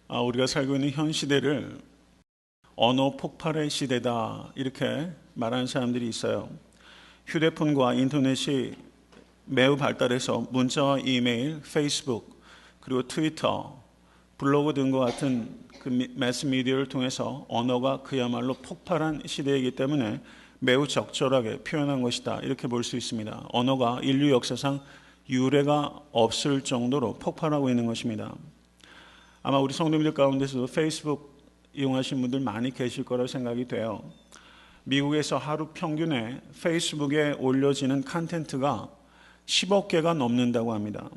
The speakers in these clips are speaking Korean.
우리가 살고 있는 현 시대를 언어 폭발의 시대다 이렇게 말하는 사람들이 있어요. 휴대폰과 인터넷이 매우 발달해서 문자와 이메일, 페이스북, 그리고 트위터, 블로그 등과 같은 그 매스미디어를 통해서 언어가 그야말로 폭발한 시대이기 때문에 매우 적절하게 표현한 것이다 이렇게 볼 수 있습니다. 언어가 인류 역사상 유례가 없을 정도로 폭발하고 있는 것입니다. 아마 우리 성도님들 가운데서도 페이스북 이용하시는 분들 많이 계실 거라고 생각이 돼요. 미국에서 하루 평균에 페이스북에 올려지는 컨텐츠가 10억 개가 넘는다고 합니다.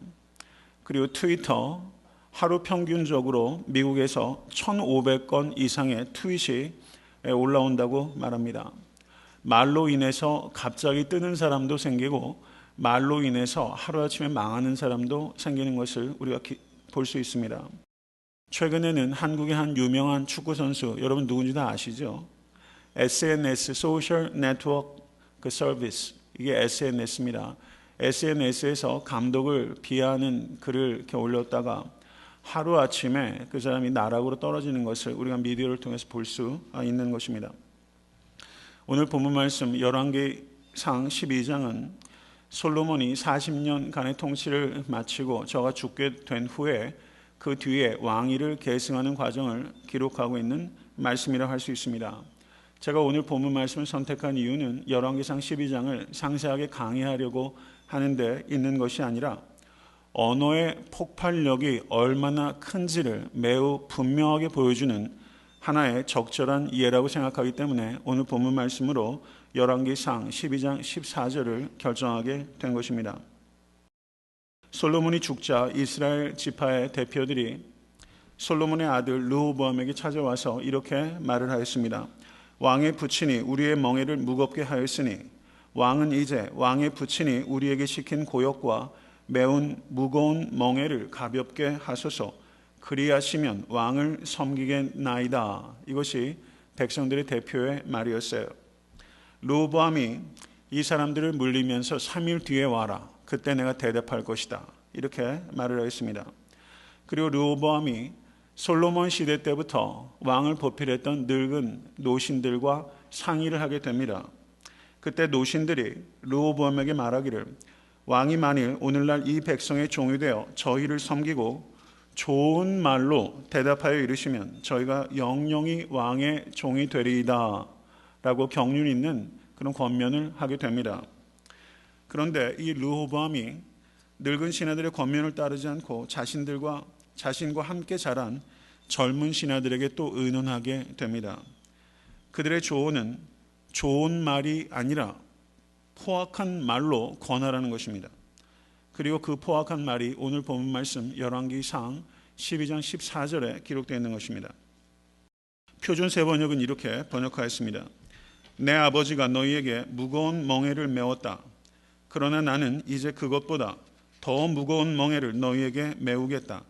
그리고 트위터, 하루 평균적으로 미국에서 1,500건 이상의 트윗이 올라온다고 말합니다. 말로 인해서 갑자기 뜨는 사람도 생기고 말로 인해서 하루아침에 망하는 사람도 생기는 것을 우리가 볼 수 있습니다. 최근에는 한국의 한 유명한 축구 선수, 여러분 누군지 다 아시죠? SNS, 소셜 네트워크 서비스, 이게 SNS입니다. SNS에서 감독을 비하하는 글을 이렇게 올렸다가 하루아침에 그 사람이 나락으로 떨어지는 것을 우리가 미디어를 통해서 볼 수 있는 것입니다. 오늘 본문 말씀 열왕기상 12장은 솔로몬이 40년간의 통치를 마치고 저가 죽게 된 후에 그 뒤에 왕위를 계승하는 과정을 기록하고 있는 말씀이라 할 수 있습니다. 제가 오늘 본문 말씀을 선택한 이유는 열왕기상 12장을 상세하게 강의하려고 하는데 있는 것이 아니라 언어의 폭발력이 얼마나 큰지를 매우 분명하게 보여주는 하나의 적절한 이해라고 생각하기 때문에 오늘 본문 말씀으로 열왕기상 12장 14절을 결정하게 된 것입니다. 솔로몬이 죽자 이스라엘 지파의 대표들이 솔로몬의 아들 르호보암에게 찾아와서 이렇게 말을 하였습니다. 왕의 부친이 우리의 멍에를 무겁게 하였으니 왕은 이제 왕의 부친이 우리에게 시킨 고역과 매우 무거운 멍에를 가볍게 하소서. 그리하시면 왕을 섬기겠나이다. 이것이 백성들의 대표의 말이었어요. 르호보암이 이 사람들을 물리면서 3일 뒤에 와라. 그때 내가 대답할 것이다. 이렇게 말을 했습니다. 그리고 르호보암이 솔로몬 시대 때부터 왕을 보필했던 늙은 노신들과 상의를 하게 됩니다. 그때 노신들이 르호보암에게 말하기를 왕이 만일 오늘날 이 백성의 종이 되어 저희를 섬기고 좋은 말로 대답하여 이르시면 저희가 영영이 왕의 종이 되리이다 라고 경륜 있는 그런 권면을 하게 됩니다. 그런데 이 르호보암이 늙은 신하들의 권면을 따르지 않고 자신과 함께 자란 젊은 신하들에게 또 의논하게 됩니다. 그들의 조언은 좋은 말이 아니라 포악한 말로 권하라는 것입니다. 그리고 그 포악한 말이 오늘 본문 말씀 열왕기상 12장 14절에 기록되어 있는 것입니다. 표준 세번역은 이렇게 번역하였습니다. 내 아버지가 너희에게 무거운 멍에를 메웠다. 그러나 나는 이제 그것보다 더 무거운 멍에를 너희에게 메우겠다.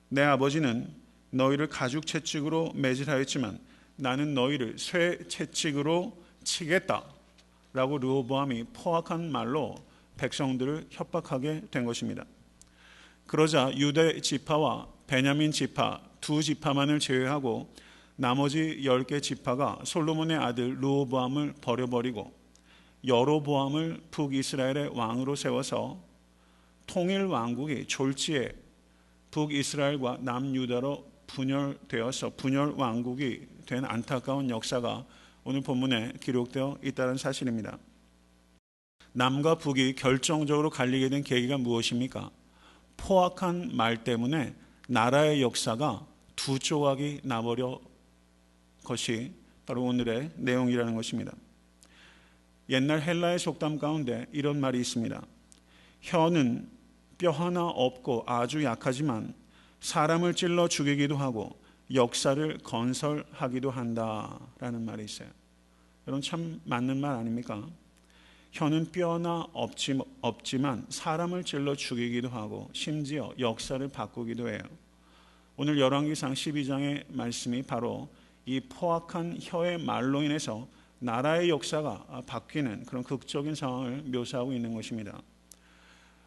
내 아버지는 너희를 가죽 채찍으로 매질하였지만 나는 너희를 쇠 채찍으로 치겠다. 라고 르호보암이 포악한 말로 백성들을 협박하게 된 것입니다. 그러자 유대 지파와 베냐민 지파 두 지파만을 제외하고 나머지 10개 지파가 솔로몬의 아들 르호보암을 버려버리고 여로보암을 북이스라엘의 왕으로 세워서 통일 왕국이 졸지에 북이스라엘과 남유다로 분열되어서 분열 왕국이 된 안타까운 역사가 오늘 본문에 기록되어 있다는 사실입니다. 남과 북이 결정적으로 갈리게 된 계기가 무엇입니까? 포악한 말 때문에 나라의 역사가 두 조각이 나버려 것이 바로 오늘의 내용이라는 것입니다. 옛날 헬라의 속담 가운데 이런 말이 있습니다. 혀는 뼈 하나 없고 아주 약하지만 사람을 찔러 죽이기도 하고 역사를 건설하기도 한다라는 말이 있어요. 여러분 참 맞는 말 아닙니까? 혀는 뼈 하나 없지만 사람을 찔러 죽이기도 하고 심지어 역사를 바꾸기도 해요. 오늘 열왕기상 12장의 말씀이 바로 이 포악한 혀의 말로 인해서 나라의 역사가 바뀌는 그런 극적인 상황을 묘사하고 있는 것입니다.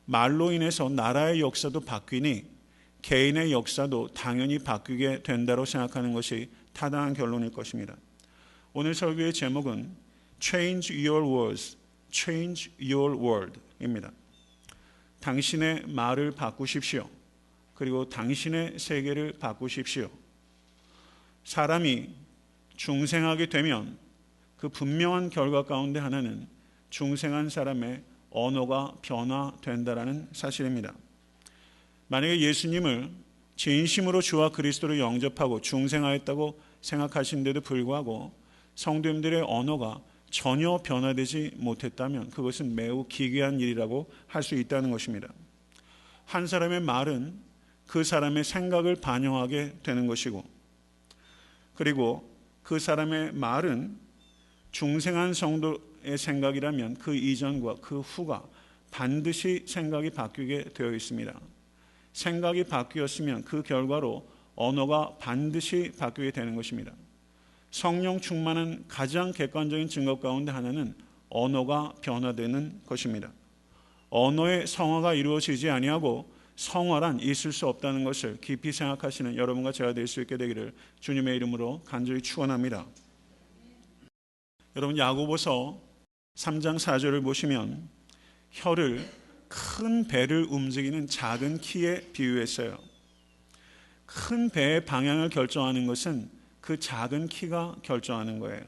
말로 인해서 나라의 역사도 바뀌니 개인의 역사도 당연히 바뀌게 된다고 생각하는 것이 타당한 결론일 것입니다. 오늘 설교의 제목은 Change Your Words, Change Your World입니다. 당신의 말을 바꾸십시오. 그리고 당신의 세계를 바꾸십시오. 사람이 중생하게 되면 그 분명한 결과 가운데 하나는 중생한 사람의 언어가 변화된다라는 사실입니다. 만약에 예수님을 진심으로 주와 그리스도로 영접하고 중생하였다고 생각하신데도 불구하고 성도님들의 언어가 전혀 변화되지 못했다면 그것은 매우 기괴한 일이라고 할 수 있다는 것입니다. 한 사람의 말은 그 사람의 생각을 반영하게 되는 것이고, 그리고 그 사람의 말은 중생한 성도의 생각이라면 그 이전과 그 후가 반드시 생각이 바뀌게 되어 있습니다. 생각이 바뀌었으면 그 결과로 언어가 반드시 바뀌게 되는 것입니다. 성령 충만한 가장 객관적인 증거 가운데 하나는 언어가 변화되는 것입니다. 언어의 성화가 이루어지지 아니하고 성화란 있을 수 없다는 것을 깊이 생각하시는 여러분과 제가 될 수 있게 되기를 주님의 이름으로 간절히 축원합니다. 여러분, 야고보서 3장 4절을 보시면 혀를 큰 배를 움직이는 작은 키에 비유했어요. 큰 배의 방향을 결정하는 것은 그 작은 키가 결정하는 거예요.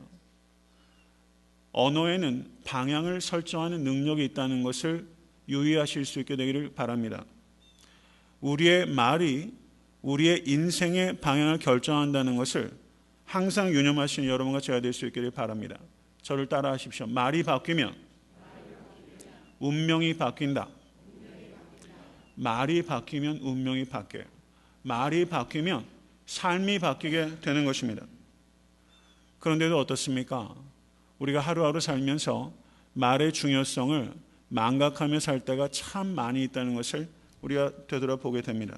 언어에는 방향을 설정하는 능력이 있다는 것을 유의하실 수 있게 되기를 바랍니다. 우리의 말이 우리의 인생의 방향을 결정한다는 것을 항상 유념하시는 여러분과 제가 될 수 있기를 바랍니다. 저를 따라 하십시오. 말이 바뀌면 운명이 바뀐다. 말이 바뀌면 운명이 바뀌어요. 말이 바뀌면 삶이 바뀌게 되는 것입니다. 그런데도 어떻습니까? 우리가 하루하루 살면서 말의 중요성을 망각하며 살 때가 참 많이 있다는 것을 우리가 되돌아보게 됩니다.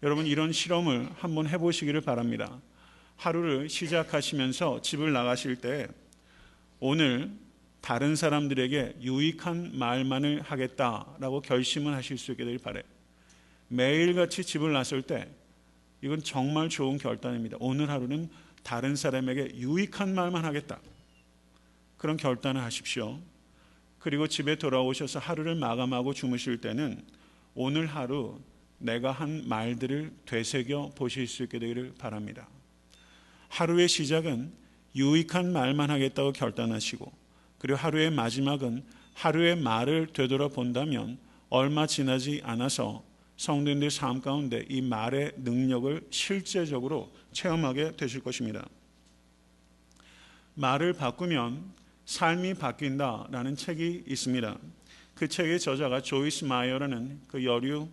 여러분, 이런 실험을 한번 해보시기를 바랍니다. 하루를 시작하시면서 집을 나가실 때 오늘 다른 사람들에게 유익한 말만을 하겠다라고 결심을 하실 수 있게 되길 바라요. 매일같이 집을 나설 때 이건 정말 좋은 결단입니다. 오늘 하루는 다른 사람에게 유익한 말만 하겠다. 그런 결단을 하십시오. 그리고 집에 돌아오셔서 하루를 마감하고 주무실 때는 오늘 하루 내가 한 말들을 되새겨 보실 수 있게 되기를 바랍니다. 하루의 시작은 유익한 말만 하겠다고 결단하시고, 그리고 하루의 마지막은 하루의 말을 되돌아본다면 얼마 지나지 않아서 성도님들 삶 가운데 이 말의 능력을 실제적으로 체험하게 되실 것입니다. 말을 바꾸면 삶이 바뀐다라는 책이 있습니다. 그 책의 저자가 조이스 마이어라는 그 여류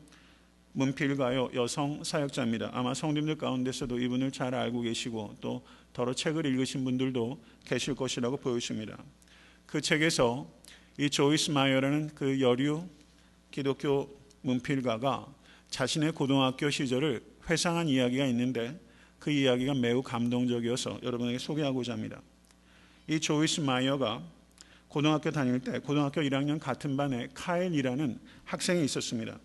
문필가요 여성 사역자입니다. 아마 성도님들 가운데서도 이분을 잘 알고 계시고 또 더러 책을 읽으신 분들도 계실 것이라고 보여집니다. 그 책에서 이 조이스 마이어라는 그 여류 기독교 문필가가 자신의 고등학교 시절을 회상한 이야기가 있는데 그 이야기가 매우 감동적이어서 여러분에게 소개하고자 합니다. 이 조이스 마이어가 고등학교 다닐 때 고등학교 1학년 같은 반에 카일이라는 학생이 있었습니다.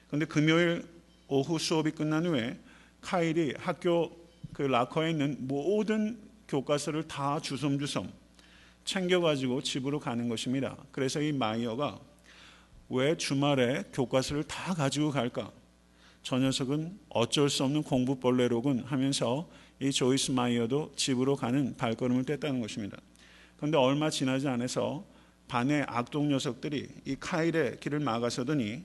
그런데 금요일 오후 수업이 끝난 후에 카일이 학교 그 락커에 있는 모든 교과서를 다 주섬주섬 챙겨가지고 집으로 가는 것입니다. 그래서 이 마이어가 왜 주말에 교과서를 다 가지고 갈까? 저 녀석은 어쩔 수 없는 공부벌레로군 하면서 이 조이스 마이어도 집으로 가는 발걸음을 뗐다는 것입니다. 그런데 얼마 지나지 않아서 반의 악동 녀석들이 이 카일의 길을 막아서더니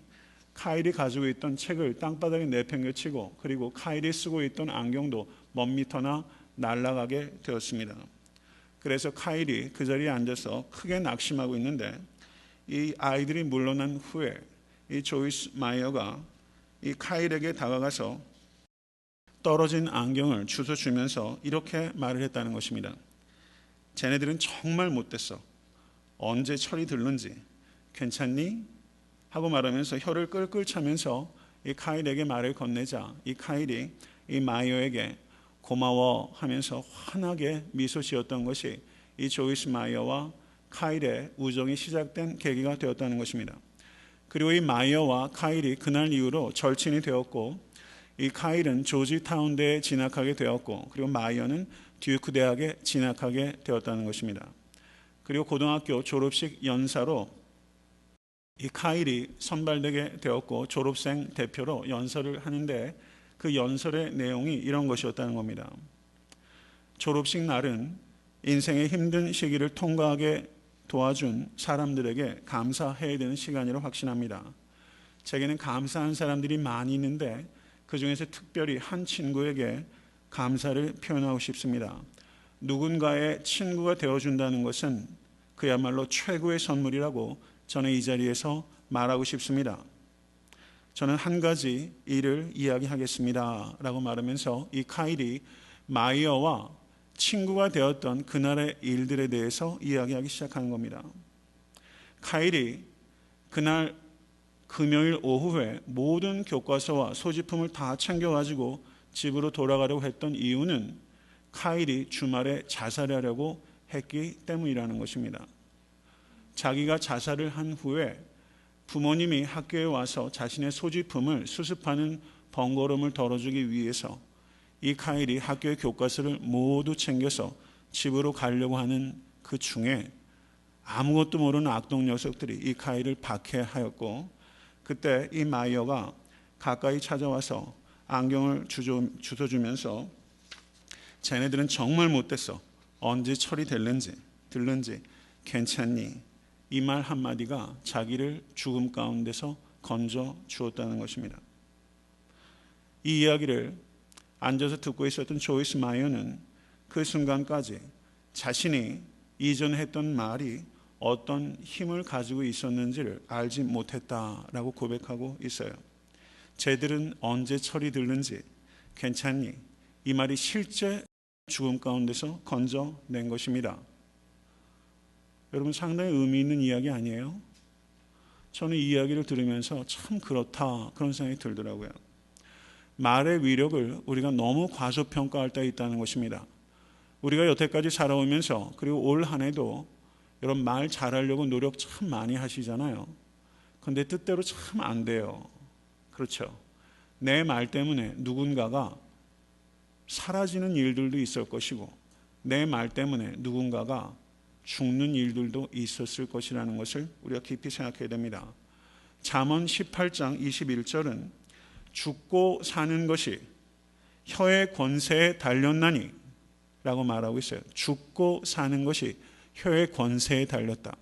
카일이 가지고 있던 책을 땅바닥에 내팽개치고 그리고 카일이 쓰고 있던 안경도 몇 미터나 날아가게 되었습니다. 그래서 카일이 그 자리에 앉아서 크게 낙심하고 있는데 이 아이들이 물러난 후에 이 조이스 마이어가 이 카일에게 다가가서 떨어진 안경을 주워 주면서 이렇게 말을 했다는 것입니다. 쟤네들은 정말 못됐어. 언제 철이 들는지 괜찮니? 하고 말하면서 혀를 끌끌 차면서 이 카일에게 말을 건네자 이 카일이 이 마이어에게 고마워 하면서 환하게 미소 지었던 것이 이 조이스 마이어와 카일의 우정이 시작된 계기가 되었다는 것입니다. 그리고 이 마이어와 카일이 그날 이후로 절친이 되었고 이 카일은 조지타운대에 진학하게 되었고, 그리고 마이어는 듀크 대학에 진학하게 되었다는 것입니다. 그리고 고등학교 졸업식 연사로 이 카일이 선발되게 되었고, 졸업생 대표로 연설을 하는데 그 연설의 내용이 이런 것이었다는 겁니다. 졸업식 날은 인생의 힘든 시기를 통과하게 도와준 사람들에게 감사해야 되는 시간이라고 확신합니다. 제게는 감사한 사람들이 많이 있는데 그 중에서 특별히 한 친구에게 감사를 표현하고 싶습니다. 누군가의 친구가 되어준다는 것은 그야말로 최고의 선물이라고 저는 이 자리에서 말하고 싶습니다. 저는 한 가지 일을 이야기하겠습니다 라고 말하면서 이 카일이 마이어와 친구가 되었던 그날의 일들에 대해서 이야기하기 시작하는 겁니다. 카일이 그날 금요일 오후에 모든 교과서와 소지품을 다 챙겨가지고 집으로 돌아가려고 했던 이유는 카일이 주말에 자살하려고 했기 때문이라는 것입니다. 자기가 자살을 한 후에 부모님이 학교에 와서 자신의 소지품을 수습하는 번거로움을 덜어주기 위해서 이 카일이 학교의 교과서를 모두 챙겨서 집으로 가려고 하는 그 중에 아무것도 모르는 악동 녀석들이 이 카일을 박해하였고, 그때 이 마이어가 가까이 찾아와서 안경을 주워주면서 쟤네들은 정말 못됐어. 언제 처리될는지 들는지 괜찮니? 이 말 한마디가 자기를 죽음 가운데서 건져 주었다는 것입니다. 이 이야기를 앉아서 듣고 있었던 조이스 마이어는 그 순간까지 자신이 이전에 했던 말이 어떤 힘을 가지고 있었는지를 알지 못했다라고 고백하고 있어요. 쟤들은 언제 처리되는지 괜찮니? 이 말이 실제 죽음 가운데서 건져낸 것입니다. 여러분, 상당히 의미 있는 이야기 아니에요? 저는 이 이야기를 들으면서 참 그렇다 그런 생각이 들더라고요. 말의 위력을 우리가 너무 과소평가할 때 있다는 것입니다. 우리가 여태까지 살아오면서 그리고 올 한 해도 여러분 말 잘하려고 노력 참 많이 하시잖아요. 그런데 뜻대로 참 안 돼요. 그렇죠? 내 말 때문에 누군가가 사라지는 일들도 있을 것이고 내 말 때문에 누군가가 죽는 일들도 있었을 것이라는 것을 우리가 깊이 생각해야 됩니다. 잠언 18장 21절은 죽고 사는 것이 혀의 권세에 달렸나니 라고 말하고 있어요. 죽고 사는 것이 혀의 권세에 달렸다.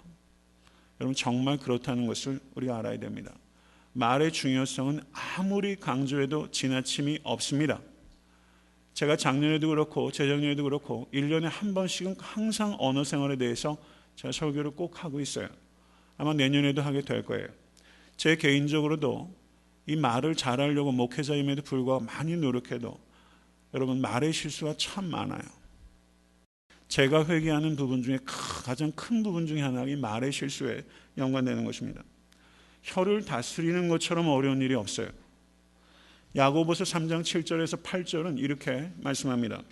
여러분, 정말 그렇다는 것을 우리가 알아야 됩니다. 말의 중요성은 아무리 강조해도 지나침이 없습니다. 제가 작년에도 그렇고 재작년에도 그렇고 1년에 한 번씩은 항상 언어 생활에 대해서 제가 설교를 꼭 하고 있어요. 아마 내년에도 하게 될 거예요. 제 개인적으로도 이 말을 잘하려고 목회자임에도 불구하고 많이 노력해도 여러분 말의 실수가 참 많아요. 제가 회개하는 부분 중에 가장 큰 부분 중에 하나가 이 말의 실수에 연관되는 것입니다. 혀를 다스리는 것처럼 어려운 일이 없어요. 야고보서 3장 7절에서 8절은 이렇게 말씀합니다.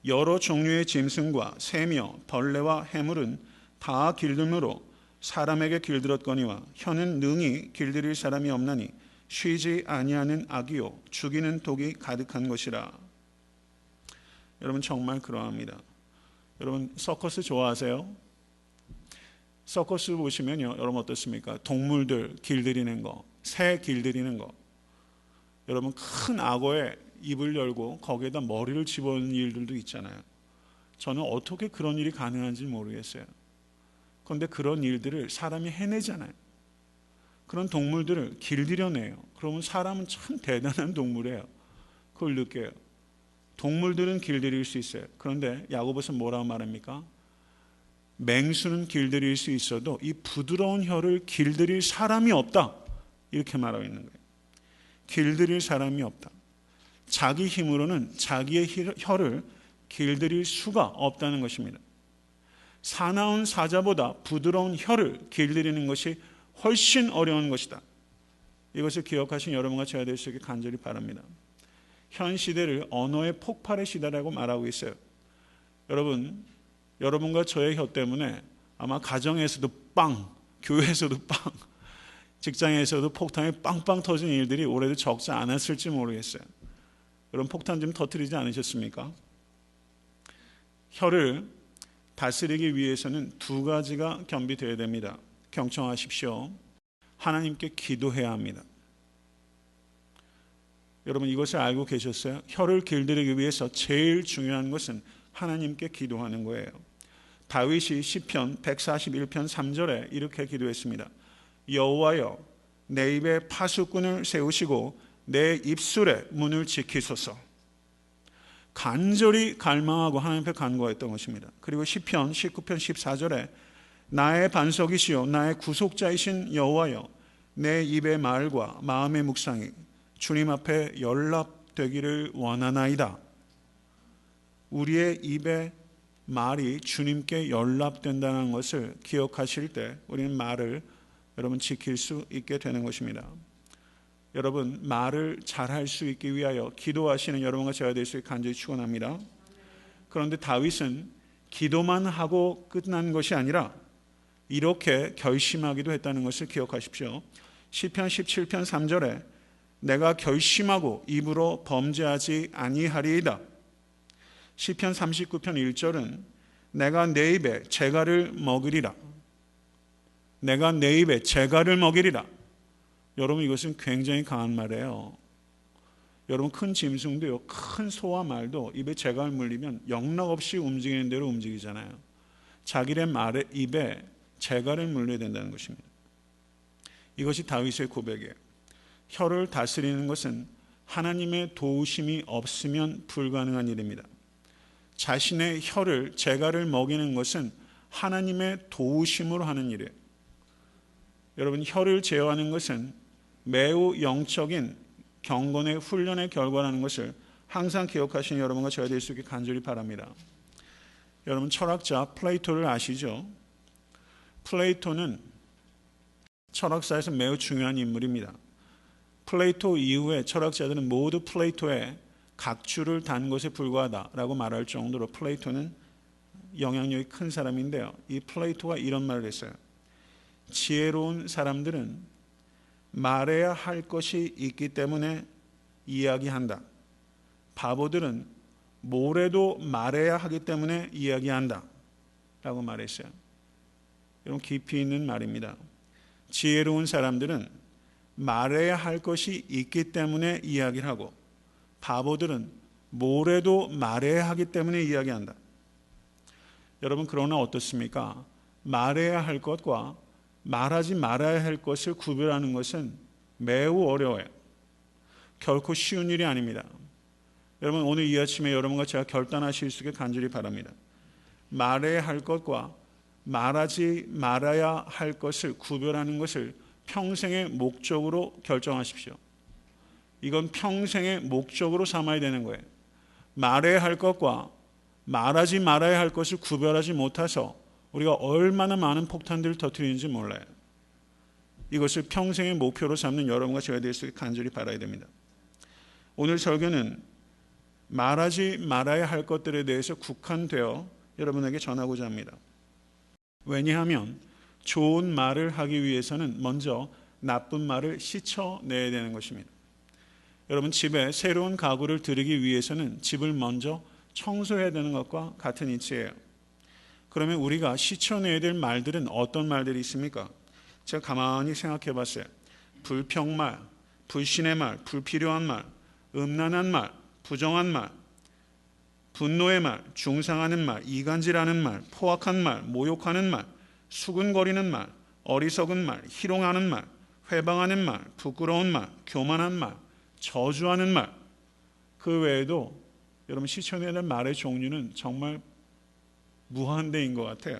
여러 종류의 짐승과 새며 벌레와 해물은 다 길들므로 사람에게 길들었거니와 혀는 능히 길들일 사람이 없나니 쉬지 아니하는 악이요 죽이는 독이 가득한 것이라. 여러분, 정말 그러합니다. 여러분, 서커스 좋아하세요? 서커스 보시면요, 여러분 어떻습니까? 동물들 길들이는 거, 새 길들이는 거. 여러분, 큰 악어의 입을 열고 거기에다 머리를 집어넣는 일들도 있잖아요. 저는 어떻게 그런 일이 가능한지 모르겠어요. 그런데 그런 일들을 사람이 해내잖아요. 그런 동물들을 길들여내요. 그러면 사람은 참 대단한 동물이에요. 그걸 느껴요. 동물들은 길들일 수 있어요. 그런데 야고보서 뭐라고 말합니까? 맹수는 길들일 수 있어도 이 부드러운 혀를 길들일 사람이 없다. 이렇게 말하고 있는 거예요. 길들일 사람이 없다. 자기 힘으로는 자기의 혀를 길들일 수가 없다는 것입니다. 사나운 사자보다 부드러운 혀를 길들이는 것이 훨씬 어려운 것이다. 이것을 기억하신 여러분과 제가 될 수 있게 간절히 바랍니다. 현 시대를 언어의 폭발의 시대라고 말하고 있어요. 여러분과 저의 혀 때문에 아마 가정에서도 빵, 교회에서도 빵, 직장에서도 폭탄이 빵빵 터진 일들이 올해도 적지 않았을지 모르겠어요. 여러분 폭탄 좀 터뜨리지 않으셨습니까? 혀를 다스리기 위해서는 두 가지가 겸비되어야 됩니다. 경청하십시오. 하나님께 기도해야 합니다. 여러분 이것을 알고 계셨어요? 혀를 길들이기 위해서 제일 중요한 것은 하나님께 기도하는 거예요. 다윗이 시편 141편 3절에 이렇게 기도했습니다. 여호와여 내 입에 파수꾼을 세우시고 내 입술에 문을 지키소서. 간절히 갈망하고 하나님 앞에 간구했던 것입니다. 그리고 시편 19편 14절에 나의 반석이시요 나의 구속자이신 여호와여 내 입의 말과 마음의 묵상이 주님 앞에 연락되기를 원하나이다. 우리의 입의 말이 주님께 연락된다는 것을 기억하실 때 우리는 말을 여러분 지킬 수 있게 되는 것입니다. 여러분 말을 잘할 수 있기 위하여 기도하시는 여러분과 제가 될 수 있게 간절히 축원합니다. 그런데 다윗은 기도만 하고 끝난 것이 아니라 이렇게 결심하기도 했다는 것을 기억하십시오. 시편 17편 3절에 내가 결심하고 입으로 범죄하지 아니하리이다. 시편 39편 1절은 내가 내 입에 재갈을 먹으리라. 내가 내 입에 재갈을 먹이리라. 여러분 이것은 굉장히 강한 말이에요. 여러분 큰 짐승도요, 큰 소와 말도 입에 재갈 물리면 영락없이 움직이는 대로 움직이잖아요. 자기의 말에 입에 재갈을 물려야 된다는 것입니다. 이것이 다윗의 고백이에요. 혀를 다스리는 것은 하나님의 도우심이 없으면 불가능한 일입니다. 자신의 혀를 재갈을 먹이는 것은 하나님의 도우심으로 하는 일이에요. 여러분 혀를 제어하는 것은 매우 영적인 경건의 훈련의 결과라는 것을 항상 기억하시는 여러분과 제가 될 수 있게 간절히 바랍니다. 여러분 철학자 플레이토를 아시죠? 플레이토는 철학사에서 매우 중요한 인물입니다. 플레이토 이후에 철학자들은 모두 플레이토의 각주를 단 것에 불과하다라고 말할 정도로 플레이토는 영향력이 큰 사람인데요. 이 플레이토가 이런 말을 했어요. 지혜로운 사람들은 말해야 할 것이 있기 때문에 이야기한다. 바보들은 뭐래도 말해야 하기 때문에 이야기한다 라고 말했어요. 여러분 깊이 있는 말입니다. 지혜로운 사람들은 말해야 할 것이 있기 때문에 이야기를 하고 바보들은 뭐래도 말해야 하기 때문에 이야기한다. 여러분 그러나 어떻습니까? 말해야 할 것과 말하지 말아야 할 것을 구별하는 것은 매우 어려워요. 결코 쉬운 일이 아닙니다. 여러분 오늘 이 아침에 여러분과 제가 결단하실 수 있게 간절히 바랍니다. 말해야 할 것과 말하지 말아야 할 것을 구별하는 것을 평생의 목적으로 결정하십시오. 이건 평생의 목적으로 삼아야 되는 거예요. 말해야 할 것과 말하지 말아야 할 것을 구별하지 못해서 우리가 얼마나 많은 폭탄들을 터뜨리는지 몰라요. 이것을 평생의 목표로 삼는 여러분과 제가 될 수 있게 간절히 바라야 됩니다. 오늘 설교는 말하지 말아야 할 것들에 대해서 국한되어 여러분에게 전하고자 합니다. 왜냐하면 좋은 말을 하기 위해서는 먼저 나쁜 말을 씻어내야 되는 것입니다. 여러분 집에 새로운 가구를 들이기 위해서는 집을 먼저 청소해야 되는 것과 같은 이치예요. 그러면 우리가 씻어내야 될 말들은 어떤 말들이 있습니까? 제가 가만히 생각해 봤어요. 불평말, 불신의 말, 불필요한 말, 음란한 말, 부정한 말, 분노의 말, 중상하는 말, 이간질하는 말, 포악한 말, 모욕하는 말, 수근거리는 말, 어리석은 말, 희롱하는 말, 회방하는 말, 부끄러운 말, 교만한 말, 저주하는 말. 그 외에도 여러분 씻어내야 될 말의 종류는 정말 무한대인 것 같아요.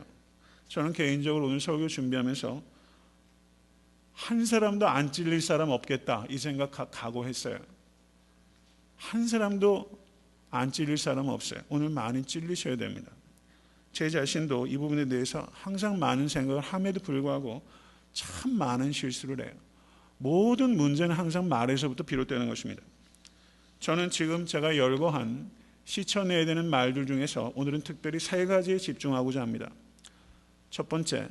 저는 개인적으로 오늘 설교 준비하면서 한 사람도 안 찔릴 사람 없겠다 이 생각 각오했어요. 한 사람도 안 찔릴 사람 없어요. 오늘 많이 찔리셔야 됩니다. 제 자신도 이 부분에 대해서 항상 많은 생각을 함에도 불구하고 참 많은 실수를 해요. 모든 문제는 항상 말에서부터 비롯되는 것입니다. 저는 지금 제가 열거한 씻어내야 되는 말들 중에서 오늘은 특별히 세 가지에 집중하고자 합니다. 첫 번째,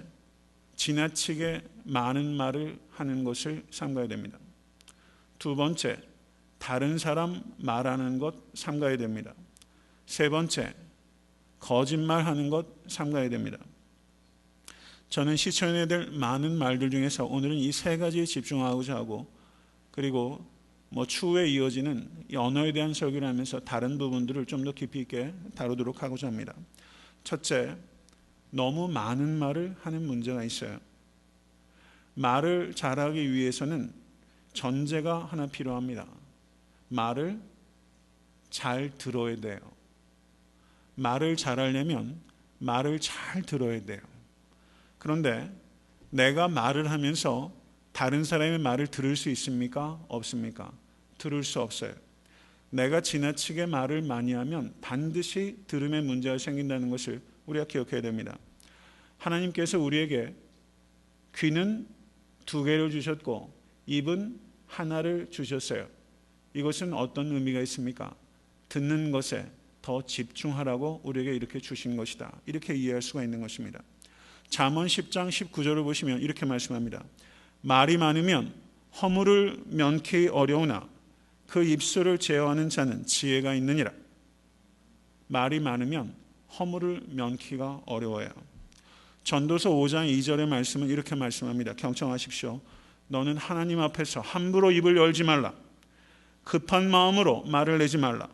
지나치게 많은 말을 하는 것을 삼가야 됩니다. 두 번째, 다른 사람 말하는 것 삼가야 됩니다. 세 번째, 거짓말하는 것 삼가야 됩니다. 저는 실천해야 될 많은 말들 중에서 오늘은 이 세 가지에 집중하고자 하고, 그리고 추후에 이어지는 언어에 대한 설교를 하면서 다른 부분들을 좀 더 깊이 있게 다루도록 하고자 합니다. 첫째, 너무 많은 말을 하는 문제가 있어요. 말을 잘하기 위해서는 전제가 하나 필요합니다. 말을 잘 들어야 돼요. 말을 잘하려면 말을 잘 들어야 돼요. 그런데 내가 말을 하면서 다른 사람의 말을 들을 수 있습니까? 없습니까? 들을 수 없어요. 내가 지나치게 말을 많이 하면 반드시 들음에 문제가 생긴다는 것을 우리가 기억해야 됩니다. 하나님께서 우리에게 귀는 2개를 주셨고 입은 하나를 주셨어요. 이것은 어떤 의미가 있습니까? 듣는 것에 더 집중하라고 우리에게 이렇게 주신 것이다. 이렇게 이해할 수가 있는 것입니다. 잠언 10장 19절을 보시면 이렇게 말씀합니다. 말이 많으면 허물을 면키 어려우나 그 입술을 제어하는 자는 지혜가 있느니라. 말이 많으면 허물을 면키가 어려워요. 전도서 5장 2절의 말씀은 이렇게 말씀합니다. 경청하십시오. 너는 하나님 앞에서 함부로 입을 열지 말라. 급한 마음으로 말을 내지 말라.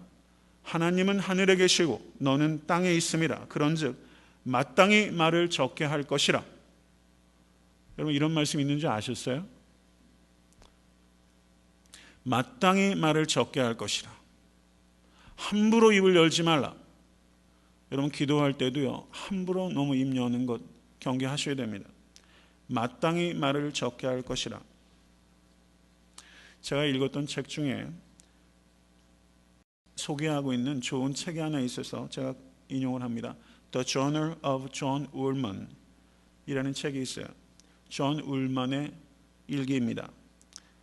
하나님은 하늘에 계시고 너는 땅에 있음이라. 그런즉 마땅히 말을 적게 할 것이라. 여러분, 이런 말씀 있는 줄 아셨어요? 마땅히 말을 적게 할 것이라. 함부로 입을 열지 말라. 여러분, 기도할 때도요, 함부로 너무 입 여는 것 경계하셔야 됩니다. 마땅히 말을 적게 할 것이라. 제가 읽었던 책 중에 소개하고 있는 좋은 책이 하나 있어서 제가 인용을 합니다. The Journal of John Ullman 이라는 책이 있어요. 존 울먼의 일기입니다.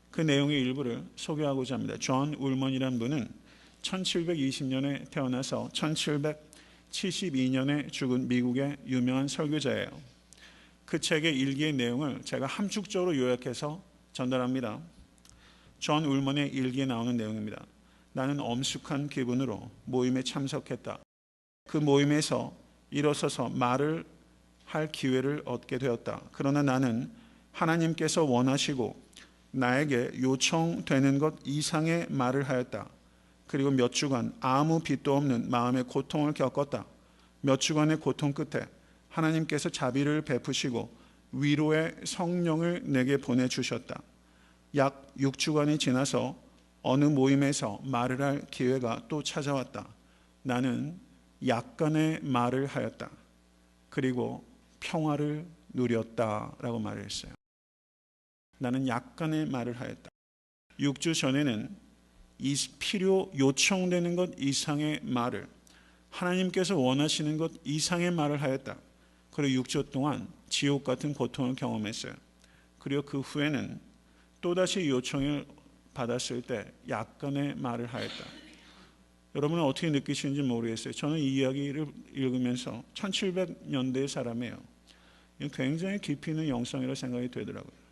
그 내용의 일부를 소개하고자 합니다. 존 울먼이라는 분은 1720년에 태어나서 1772년에 죽은 미국의 유명한 설교자예요. 그 책의 일기의 내용을 제가 함축적으로 요약해서 전달합니다. 존 울먼의 일기에 나오는 내용입니다. 나는 엄숙한 기분으로 모임에 참석했다. 그 모임에서 일어서서 말을 할 기회를 얻게 되었다. 그러나 나는 하나님께서 원하시고 나에게 요청되는 것 이상의 말을 하였다. 그리고 몇 주간 아무 빚도 없는 마음의 고통을 겪었다. 몇 주간의 고통 끝에 하나님께서 자비를 베푸시고 위로의 성령을 내게 보내주셨다. 약 6주간이 지나서 어느 모임에서 말을 할 기회가 또 찾아왔다. 나는 약간의 말을 하였다. 그리고 평화를 누렸다라고 말을 했어요. 나는 약간의 말을 하였다. 6주 전에는 필요 요청되는 것 이상의 말을, 하나님께서 원하시는 것 이상의 말을 하였다. 그리고 6주 동안 지옥 같은 고통을 경험했어요. 그리고 그 후에는 또다시 요청을 받았을 때 약간의 말을 하였다. 여러분은 어떻게 느끼시는지 모르겠어요. 저는 이 이야기를 읽으면서 1700년대의 사람이에요. 굉장히 깊이 있는 영성이라고 생각이 되더라고요.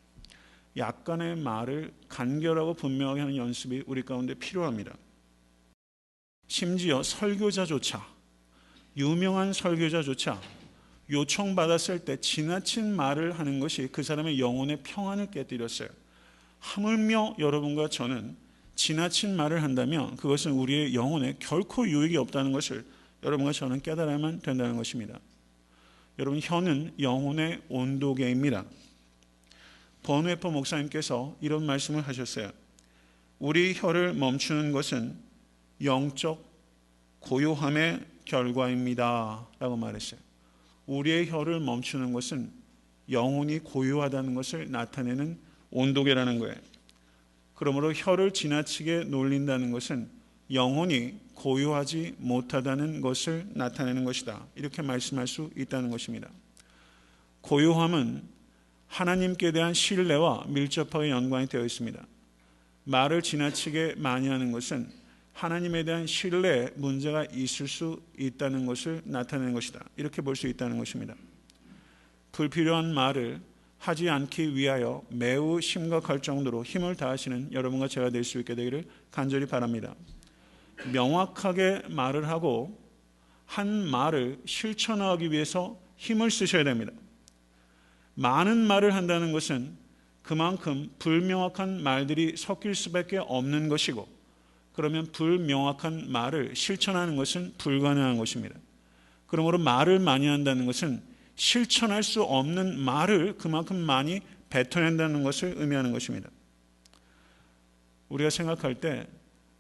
약간의 말을 간결하고 분명하게 하는 연습이 우리 가운데 필요합니다. 심지어 설교자조차, 유명한 설교자조차 요청받았을 때 지나친 말을 하는 것이 그 사람의 영혼의 평안을 깨뜨렸어요. 하물며 여러분과 저는 지나친 말을 한다면 그것은 우리의 영혼에 결코 유익이 없다는 것을 여러분과 저는 깨달아야만 된다는 것입니다. 여러분, 혀는 영혼의 온도계입니다. 번웨퍼 목사님께서 이런 말씀을 하셨어요. 우리 혀를 멈추는 것은 영적 고요함의 결과입니다 라고 말했어요. 우리의 혀를 멈추는 것은 영혼이 고요하다는 것을 나타내는 온도계라는 거예요. 그러므로 혀를 지나치게 놀린다는 것은 영혼이 고요하지 못하다는 것을 나타내는 것이다. 이렇게 말씀할 수 있다는 것입니다. 고요함은 하나님께 대한 신뢰와 밀접하게 연관이 되어 있습니다. 말을 지나치게 많이 하는 것은 하나님에 대한 신뢰에 문제가 있을 수 있다는 것을 나타내는 것이다. 이렇게 볼 수 있다는 것입니다. 불필요한 말을 하지 않기 위하여 매우 심각할 정도로 힘을 다하시는 여러분과 제가 될 수 있게 되기를 간절히 바랍니다. 명확하게 말을 하고 한 말을 실천하기 위해서 힘을 쓰셔야 됩니다. 많은 말을 한다는 것은 그만큼 불명확한 말들이 섞일 수밖에 없는 것이고, 그러면 불명확한 말을 실천하는 것은 불가능한 것입니다. 그러므로 말을 많이 한다는 것은 실천할 수 없는 말을 그만큼 많이 뱉어낸다는 것을 의미하는 것입니다. 우리가 생각할 때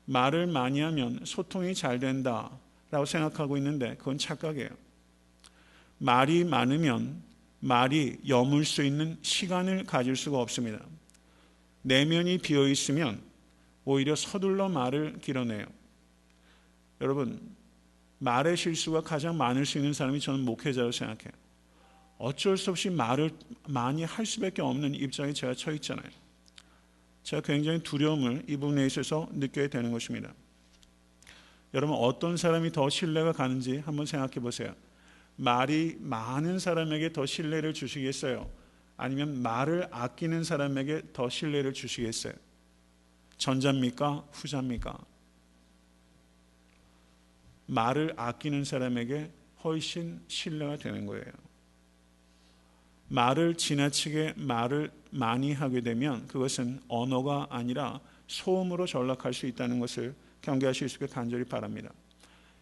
말을 많이 하면 소통이 잘 된다라고 생각하고 있는데 그건 착각이에요. 말이 많으면 말이 여물 수 있는 시간을 가질 수가 없습니다. 내면이 비어 있으면 오히려 서둘러 말을 길어내요. 여러분, 말의 실수가 가장 많을 수 있는 사람이 저는 목회자로 생각해요. 어쩔 수 없이 말을 많이 할 수밖에 없는 입장에 제가 처해 있잖아요. 제가 굉장히 두려움을 이 부분에 있어서 느껴야 되는 것입니다. 여러분, 어떤 사람이 더 신뢰가 가는지 한번 생각해 보세요. 말이 많은 사람에게 더 신뢰를 주시겠어요? 아니면 말을 아끼는 사람에게 더 신뢰를 주시겠어요? 전자입니까? 후자입니까? 말을 아끼는 사람에게 훨씬 신뢰가 되는 거예요. 말을 지나치게 말을 많이 하게 되면 그것은 언어가 아니라 소음으로 전락할 수 있다는 것을 경계하실 수 있게 간절히 바랍니다.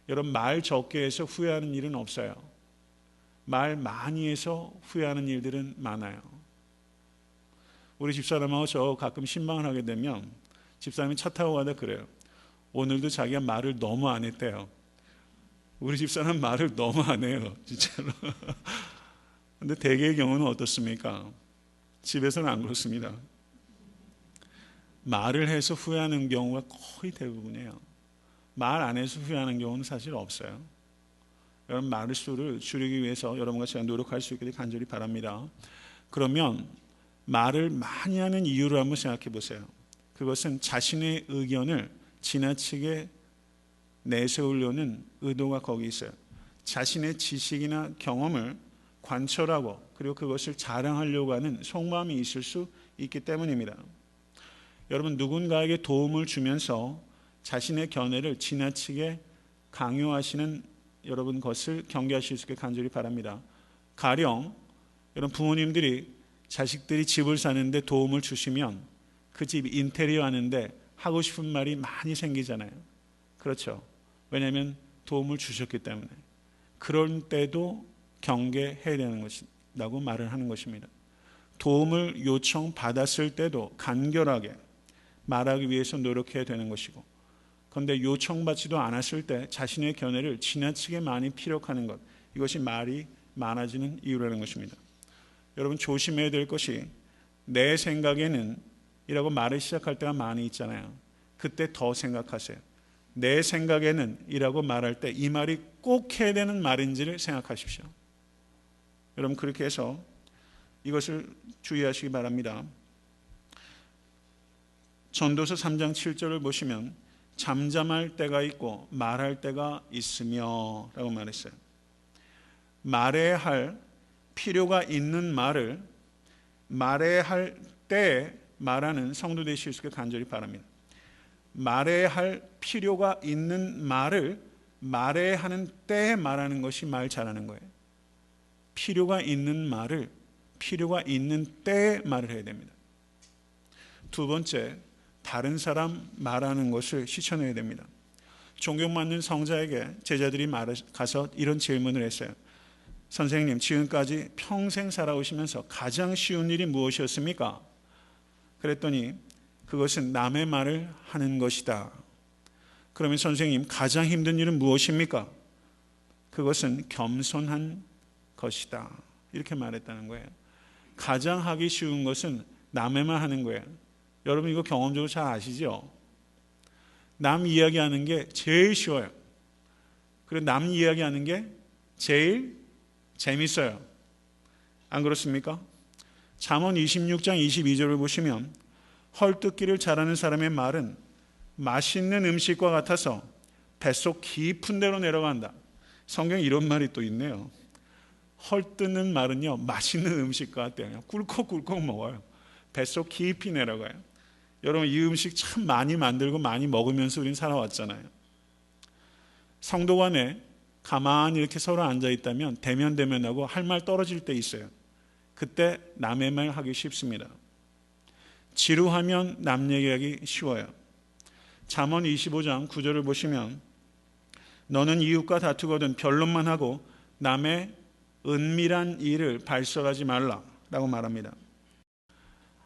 여러분, 말 적게 해서 후회하는 일은 없어요. 말 많이 해서 후회하는 일들은 많아요. 우리 집사람하고 저 가끔 신방을 하게 되면 집사람이 차 타고 가다 그래요. 오늘도 자기가 말을 너무 안 했대요. 우리 집사람 말을 너무 안 해요, 진짜로. 근데 대개의 경우는 어떻습니까? 집에서는 안 그렇습니다. 말을 해서 후회하는 경우가 거의 대부분이에요. 말 안 해서 후회하는 경우는 사실 없어요. 여러분, 말수를 줄이기 위해서 여러분과 제가 노력할 수 있기를 간절히 바랍니다. 그러면 말을 많이 하는 이유를 한번 생각해 보세요. 그것은 자신의 의견을 지나치게 내세우려는 의도가 거기 있어요. 자신의 지식이나 경험을 관철하고 그리고 그것을 자랑하려고 하는 속마음이 있을 수 있기 때문입니다. 여러분, 누군가에게 도움을 주면서 자신의 견해를 지나치게 강요하시는 여러분 것을 경계하실 수 있게 간절히 바랍니다. 가령 여러분, 부모님들이 자식들이 집을 사는데 도움을 주시면 그 집 인테리어 하는데 하고 싶은 말이 많이 생기잖아요. 그렇죠. 왜냐하면 도움을 주셨기 때문에. 그럴 때도 경계해야 되는 것이라고 말을 하는 것입니다. 도움을 요청받았을 때도 간결하게 말하기 위해서 노력해야 되는 것이고, 그런데 요청받지도 않았을 때 자신의 견해를 지나치게 많이 피력하는 것, 이것이 말이 많아지는 이유라는 것입니다. 여러분, 조심해야 될 것이 내 생각에는 이라고 말을 시작할 때가 많이 있잖아요. 그때 더 생각하세요. 내 생각에는 이라고 말할 때 이 말이 꼭 해야 되는 말인지를 생각하십시오. 여러분, 그렇게 해서 이것을 주의하시기 바랍니다. 전도서 3장 7절을 보시면 잠잠할 때가 있고 말할 때가 있으며 라고 말했어요. 말해야 할 필요가 있는 말을 말해야 할 때 말하는 성도 되실 수 있게 간절히 바랍니다. 말해야 할 필요가 있는 말을 말해야 하는 때에 말하는 것이 말 잘하는 거예요. 필요가 있는 말을 필요가 있는 때에 말을 해야 됩니다. 두 번째, 다른 사람 말하는 것을 실천해야 됩니다. 존경받는 성자에게 제자들이 가서 이런 질문을 했어요. 선생님, 지금까지 평생 살아오시면서 가장 쉬운 일이 무엇이었습니까? 그랬더니 그것은 남의 말을 하는 것이다. 그러면 선생님, 가장 힘든 일은 무엇입니까? 그것은 겸손한 것이다. 이렇게 말했다는 거예요. 가장 하기 쉬운 것은 남의 말 하는 거예요. 여러분, 이거 경험적으로 잘 아시죠? 남 이야기하는 게 제일 쉬워요. 그리고 남 이야기하는 게 제일 재밌어요. 안 그렇습니까? 잠언 26장 22절을 보시면 헐뜯기를 잘하는 사람의 말은 맛있는 음식과 같아서 뱃속 깊은 데로 내려간다. 성경에 이런 말이 또 있네요. 헐뜯는 말은요, 맛있는 음식과 같아요. 그냥 꿀꺽꿀꺽 먹어요. 뱃속 깊이 내려가요. 여러분, 이 음식 참 많이 만들고 많이 먹으면서 우린 살아왔잖아요. 성도 간에 가만히 이렇게 서로 앉아 있다면 대면대면하고 할 말 떨어질 때 있어요. 그때 남의 말 하기 쉽습니다. 지루하면 남 얘기하기 쉬워요. 잠언 25장 9절을 보시면 너는 이웃과 다투거든 변론만 하고 남의 은밀한 일을 발설하지 말라라고 말합니다.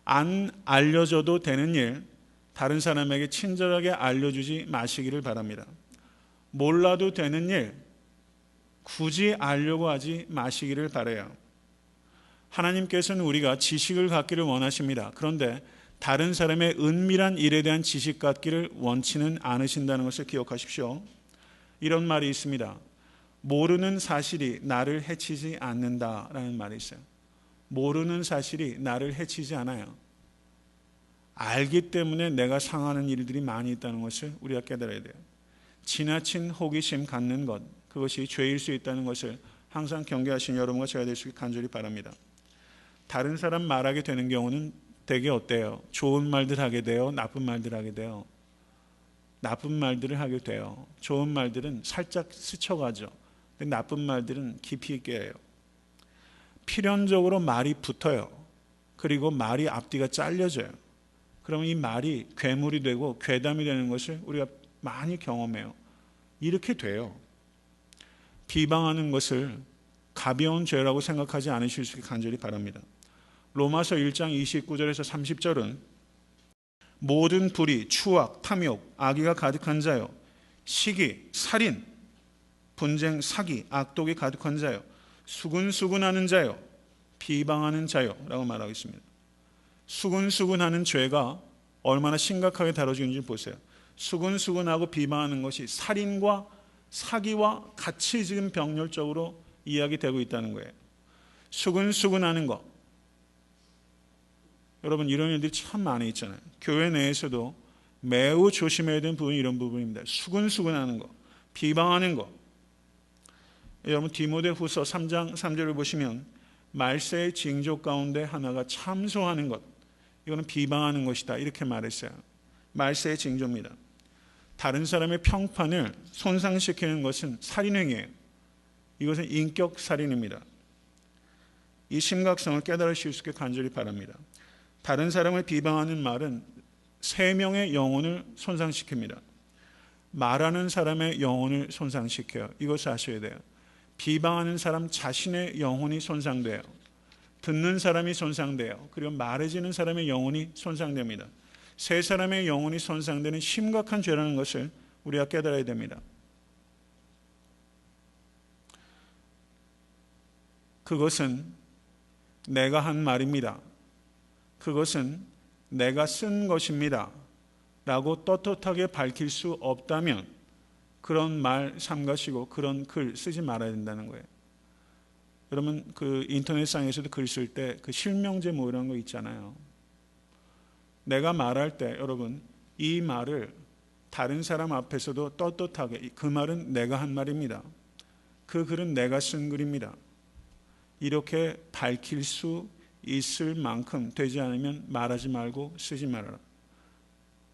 안 알려줘도 되는 일, 다른 사람에게 친절하게 알려주지 마시기를 바랍니다. 몰라도 되는 일, 굳이 알려고 하지 마시기를 바라요. 하나님께서는 우리가 지식을 갖기를 원하십니다. 그런데 다른 사람의 은밀한 일에 대한 지식 갖기를 원치는 않으신다는 것을 기억하십시오. 이런 말이 있습니다. 모르는 사실이 나를 해치지 않는다라는 말이 있어요. 모르는 사실이 나를 해치지 않아요. 알기 때문에 내가 상하는 일들이 많이 있다는 것을 우리가 깨달아야 돼요. 지나친 호기심 갖는 것, 그것이 죄일 수 있다는 것을 항상 경계하신 여러분과 제가 될 수 있게 간절히 바랍니다. 다른 사람 말하게 되는 경우는 되게 어때요? 좋은 말들 하게 돼요? 나쁜 말들 하게 돼요? 나쁜 말들을 하게 돼요. 좋은 말들은 살짝 스쳐가죠. 근데 나쁜 말들은 깊이 있게 해요. 필연적으로 말이 붙어요. 그리고 말이 앞뒤가 잘려져요. 그러면 이 말이 괴물이 되고 괴담이 되는 것을 우리가 많이 경험해요. 이렇게 돼요. 비방하는 것을 가벼운 죄라고 생각하지 않으실 수 있게 간절히 바랍니다. 로마서 1장 29절에서 30절은 모든 불의, 추악, 탐욕, 악의가 가득한 자요, 시기, 살인, 분쟁, 사기, 악독이 가득한 자요, 수근수근하는 자요, 비방하는 자요 라고 말하고 있습니다. 수근수근하는 죄가 얼마나 심각하게 다뤄지는지 보세요. 수근수근하고 비방하는 것이 살인과 사기와 같이 지금 병렬적으로 이야기되고 있다는 거예요. 수근수근하는 것. 여러분, 이런 일들이 참 많이 있잖아요. 교회 내에서도 매우 조심해야 되는 부분이 이런 부분입니다. 수근수근하는 것, 비방하는 것. 여러분, 디모데후서 3장 3절을 보시면 말세의 징조 가운데 하나가 참소하는 것, 이거는 비방하는 것이다 이렇게 말했어요. 말세의 징조입니다. 다른 사람의 평판을 손상시키는 것은 살인행위예요. 이것은 인격살인입니다. 이 심각성을 깨달으실 수 있게 간절히 바랍니다. 다른 사람을 비방하는 말은 세 명의 영혼을 손상시킵니다. 말하는 사람의 영혼을 손상시켜요. 이것을 아셔야 돼요. 비방하는 사람 자신의 영혼이 손상돼요. 듣는 사람이 손상돼요. 그리고 말해지는 사람의 영혼이 손상됩니다. 세 사람의 영혼이 손상되는 심각한 죄라는 것을 우리가 깨달아야 됩니다. 그것은 내가 한 말입니다. 그것은 내가 쓴 것입니다. 라고 떳떳하게 밝힐 수 없다면 그런 말 삼가시고 그런 글 쓰지 말아야 된다는 거예요. 여러분, 그 인터넷상에서도 글 쓸 때 그 실명제 뭐 이런 거 있잖아요. 내가 말할 때 여러분, 이 말을 다른 사람 앞에서도 떳떳하게, 그 말은 내가 한 말입니다. 그 글은 내가 쓴 글입니다. 이렇게 밝힐 수 있을 만큼 되지 않으면 말하지 말고 쓰지 말아라.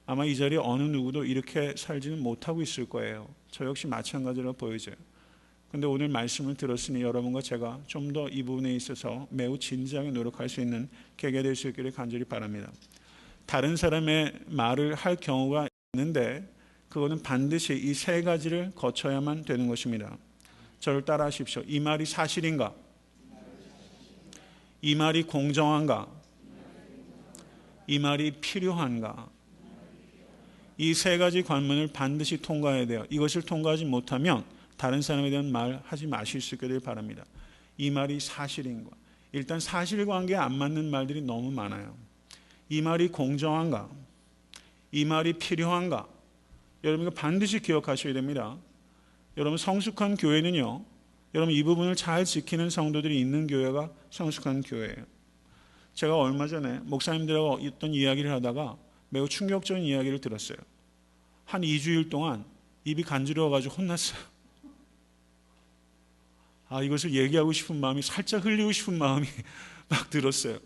아마 이 자리에 어느 누구도 이렇게 살지는 못하고 있을 거예요. 저 역시 마찬가지로 보여져요. 그런데 오늘 말씀을 들었으니 여러분과 제가 좀 더 이 부분에 있어서 매우 진지하게 노력할 수 있는 계기가 될 수 있기를 간절히 바랍니다. 다른 사람의 말을 할 경우가 있는데 그거는 반드시 이 세 가지를 거쳐야만 되는 것입니다. 저를 따라 하십시오. 이 말이 사실인가? 이 말이 공정한가? 이 말이 필요한가? 이 세 가지 관문을 반드시 통과해야 돼요. 이것을 통과하지 못하면 다른 사람에 대한 말 하지 마실 수 있게 될 바랍니다. 이 말이 사실인가? 일단 사실관계에 안 맞는 말들이 너무 많아요. 이 말이 공정한가? 이 말이 필요한가? 여러분, 이거 반드시 기억하셔야 됩니다. 여러분, 성숙한 교회는요, 여러분 이 부분을 잘 지키는 성도들이 있는 교회가 성숙한 교회예요. 제가 얼마 전에 목사님들하고 어떤 이야기를 하다가 매우 충격적인 이야기를 들었어요. 한 2주일 동안 입이 간지러워가지고 혼났어요. 이것을 얘기하고 싶은 마음이, 살짝 흘리고 싶은 마음이 막 들었어요.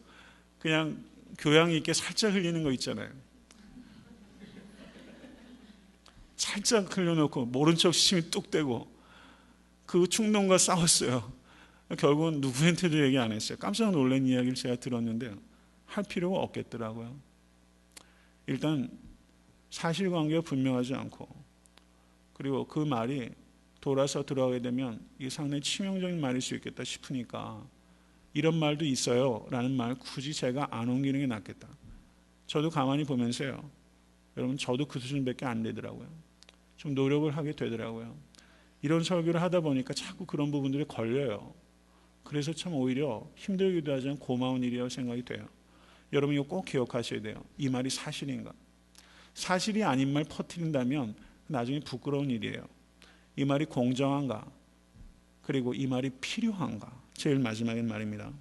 그냥 교양 있게 살짝 흘리는 거 있잖아요. 살짝 흘려놓고 모른 척 시침이 뚝 떼고 그 충동과 싸웠어요. 결국은 누구한테도 얘기 안 했어요. 깜짝 놀란 이야기를 제가 들었는데 할 필요가 없겠더라고요. 일단 사실관계가 분명하지 않고, 그리고 그 말이 돌아서 들어가게 되면 이게 상당히 치명적인 말일 수 있겠다 싶으니까 이런 말도 있어요 라는 말 굳이 제가 안 옮기는 게 낫겠다. 저도 가만히 보면서요, 여러분 저도 그 수준밖에 안 되더라고요. 좀 노력을 하게 되더라고요. 이런 설교를 하다 보니까 자꾸 그런 부분들이 걸려요. 그래서 참 오히려 힘들기도 하지만 고마운 일이라고 생각이 돼요. 여러분 이거 꼭 기억하셔야 돼요. 이 말이 사실인가? 사실이 아닌 말 퍼뜨린다면 나중에 부끄러운 일이에요. 이 말이 공정한가? 그리고 이 말이 필요한가? 제일 마지막인 말입니다.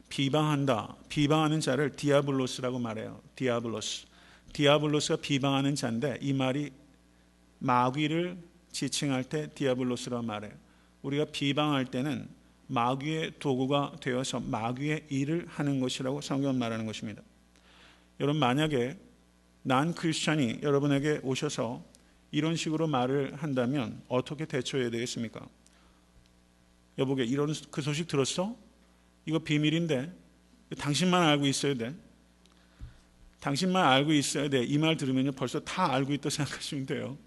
비방한다. 비방하는 자를 디아블로스라고 말해요. 디아블로스가 비방하는 자인데 이 말이 마귀를 지칭할 때 디아블로스라고 말해요. 우리가 비방할 때는 마귀의 도구가 되어서 마귀의 일을 하는 것이라고 성경은 말하는 것입니다. 여러분 만약에 난 크리스찬이 여러분에게 오셔서 이런 식으로 말을 한다면 어떻게 대처해야 되겠습니까? 여보게 이런 그 소식 들었어? 이거 비밀인데 당신만 알고 있어야 돼. 당신만 알고 있어야 돼. 이 말 들으면 벌써 다 알고 있다고 생각하시면 돼요.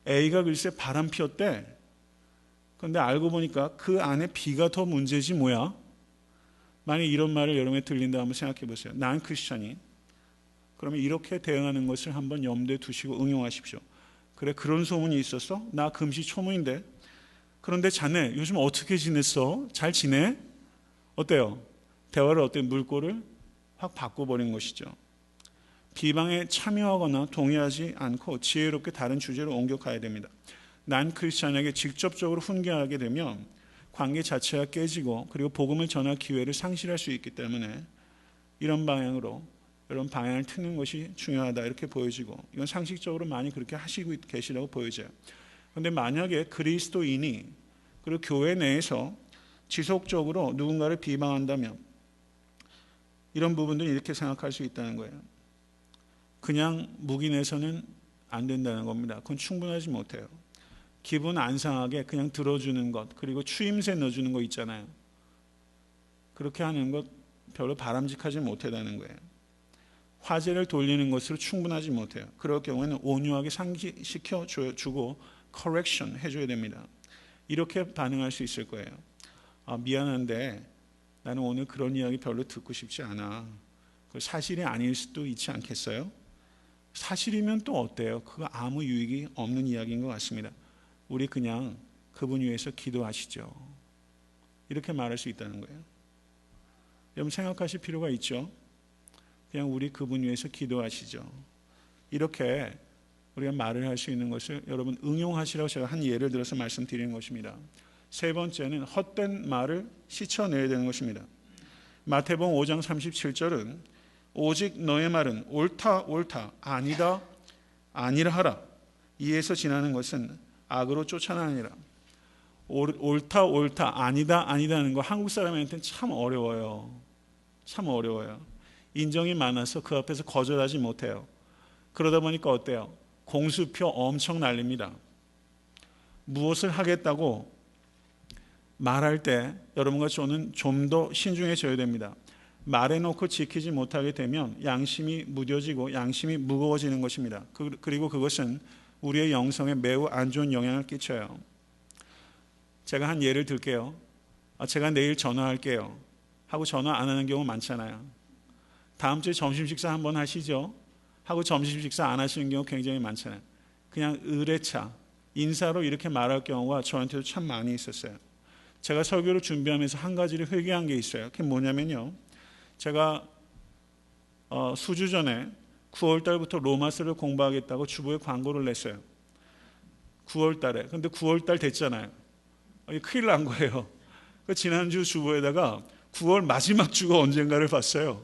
A가 글쎄 바람 피웠대. 그런데 알고 보니까 그 안에 B가 더 문제지 뭐야? 만약 이런 말을 여러분이 들린다 한번 생각해 보세요. 난 크리스찬이. 그러면 이렇게 대응하는 것을 한번 염두에 두시고 응용하십시오. 그래, 그런 소문이 있었어? 나 금시초문인데. 그런데 자네 요즘 어떻게 지냈어? 잘 지내? 어때요? 대화를 어때? 물꼬를 확 바꿔버린 것이죠. 비방에 참여하거나 동의하지 않고 지혜롭게 다른 주제로 옮겨 가야 됩니다. 난 크리스찬에게 직접적으로 훈계하게 되면 관계 자체가 깨지고 그리고 복음을 전할 기회를 상실할 수 있기 때문에 이런 방향으로 여러분 방향을 트는 것이 중요하다 이렇게 보여지고, 이건 상식적으로 많이 그렇게 하시고 계시라고 보여져요. 그런데 만약에 그리스도인이 그리고 교회 내에서 지속적으로 누군가를 비방한다면 이런 부분들은 이렇게 생각할 수 있다는 거예요. 그냥 묵인해서는 안 된다는 겁니다. 그건 충분하지 못해요. 기분 안 상하게 그냥 들어주는 것, 그리고 추임새 넣어주는 거 있잖아요. 그렇게 하는 것 별로 바람직하지 못하다는 거예요. 화제를 돌리는 것으로 충분하지 못해요. 그럴 경우에는 온유하게 상기시켜주고 correction 해줘야 됩니다. 이렇게 반응할 수 있을 거예요. 미안한데 나는 오늘 그런 이야기 별로 듣고 싶지 않아. 그 사실이 아닐 수도 있지 않겠어요? 사실이면 또 어때요? 그거 아무 유익이 없는 이야기인 것 같습니다. 우리 그냥 그분 위해서 기도하시죠. 이렇게 말할 수 있다는 거예요. 여러분 생각하실 필요가 있죠. 그냥 우리 그분 위해서 기도하시죠. 이렇게 우리가 말을 할 수 있는 것을 여러분 응용하시라고 제가 한 예를 들어서 말씀드리는 것입니다. 세 번째는 헛된 말을 씻어내야 되는 것입니다. 마태복음 5장 37절은 오직 너의 말은 옳다 옳다 아니다 아니라 하라. 이에서 지나는 것은 악으로 쫓아나니라. 옳다 옳다 아니다 아니다 하는 거 한국 사람한테는 참 어려워요. 참 어려워요. 인정이 많아서 그 앞에서 거절하지 못해요. 그러다 보니까 어때요? 공수표 엄청 날립니다. 무엇을 하겠다고 말할 때 여러분과 저는 좀 더 신중해져야 됩니다. 말해놓고 지키지 못하게 되면 양심이 무뎌지고 양심이 무거워지는 것입니다. 그리고 그것은 우리의 영성에 매우 안 좋은 영향을 끼쳐요. 제가 한 예를 들게요. 제가 내일 전화할게요 하고 전화 안 하는 경우 많잖아요. 다음 주에 점심 식사 한번 하시죠 하고 점심 식사 안 하시는 경우 굉장히 많잖아요. 그냥 의례차 인사로 이렇게 말할 경우가 저한테도 참 많이 있었어요. 제가 설교를 준비하면서 한 가지를 회개한 게 있어요. 그게 뭐냐면요, 제가 수주 전에 9월 달부터 로마서를 공부하겠다고 주보에 광고를 냈어요. 9월 달에. 근데 9월 달 됐잖아요. 큰일 난 거예요. 지난주 주보에다가 9월 마지막 주가 언젠가를 봤어요.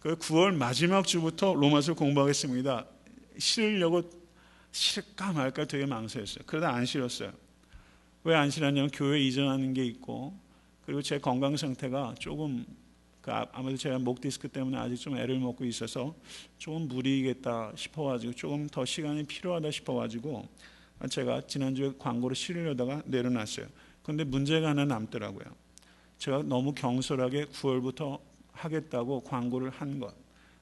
9월 마지막 주부터 로마서를 왜 안심하냐면 교회 이전하는 게 있고, 그리고 제 건강 상태가 조금 아무래도 제가 목 디스크 때문에 아직 좀 애를 먹고 있어서 조금 무리겠다 싶어가지고 조금 더 시간이 필요하다 싶어가지고 제가 지난주에 광고를 실으려다가 내려놨어요. 그런데 문제가 하나 남더라고요. 제가 너무 경솔하게 9월부터 하겠다고 광고를 한 것,